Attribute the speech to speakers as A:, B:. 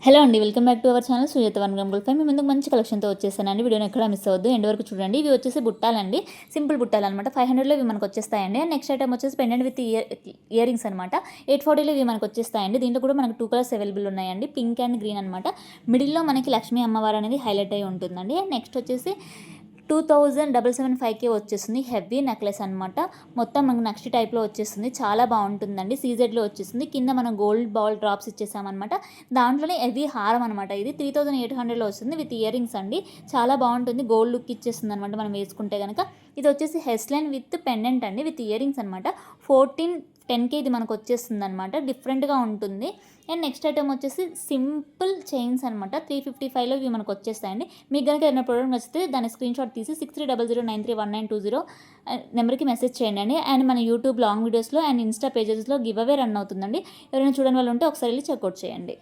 A: Hello అండి, welcome back to our channel Sujatha 1 gram gold five. మీ ముందుకు మంచి కలెక్షన్తో వచ్చేసానండి. వీడియోని ఎక్కడ మిస్ అవ్వద్దు, ఎండ్ వరకు చూడండి. ఇవి వచ్చేసి బుట్టాలండి, సింపుల్ బుట్టాలు అనమాట. 500లో ఇవి మనకు వచ్చేస్తాయండి. అండ్ నెక్స్ట్ ఐటమ్ వచ్చేసి పెండెంట్ విత్ ఇయర్ రింగ్స్ అనమాట. 840లో ఇవి మనకు వచ్చేస్తాయండి. దీంట్లో కూడా మనకు 2 కలర్స్ అవైలబుల్ ఉన్నాయండి, పింక్ అండ్ గ్రీన్ అనమాట. మిడిల్లో మనకి లక్ష్మీ అమ్మవారు అనేది హైలైట్ అయి ఉంటుందండి. అండ్ నెక్స్ట్ వచ్చేసి 2775కే వచ్చేస్తుంది. హెవీ నెక్లెస్ అనమాట. మొత్తం మనకు నక్షి టైప్లో వచ్చేస్తుంది. చాలా బాగుంటుందండి. సీజెడ్లో వచ్చేస్తుంది. కింద మనం గోల్డ్ బాల్ డ్రాప్స్ ఇచ్చేసామన్నమాట. దాంట్లోనే హెవీ హారం అనమాట. ఇది 3800లో వస్తుంది విత్ ఇయర్ రింగ్స్ అండి. చాలా బాగుంటుంది. గోల్డ్ లుక్ ఇచ్చేస్తుంది అనమాట మనం వేసుకుంటే కనుక. ఇది వచ్చేసి హెస్లైన్ విత్ పెండెంట్ అండి, విత్ ఇయర్ రింగ్స్ అనమాట. 1410కే ఇది మనకు వచ్చేస్తుంది అనమాట. డిఫరెంట్గా ఉంటుంది. అండ్ నెక్స్ట్ ఐటమ్ వచ్చేసి సింపుల్ చైన్స్ అనమాట. 355లో ఇవి మనకు వచ్చేస్తాయండి. మీకు కనుక ఏదైనా ప్రోడక్ట్ నచ్చితే దాని స్క్రీన్ షాట్ తీసి 6300931920 నెంబర్కి మెసేజ్ చేయండి. అండ్ మన యూట్యూబ్ లాంగ్ వీడియోస్లో అండ్ ఇన్స్టా పేజెస్లో గివ్ అవే రన్ అవుతుందండి. ఎవరైనా చూడని వాళ్ళు ఉంటే ఒకసారి వెళ్ళి చెక్అవుట్ చేయండి.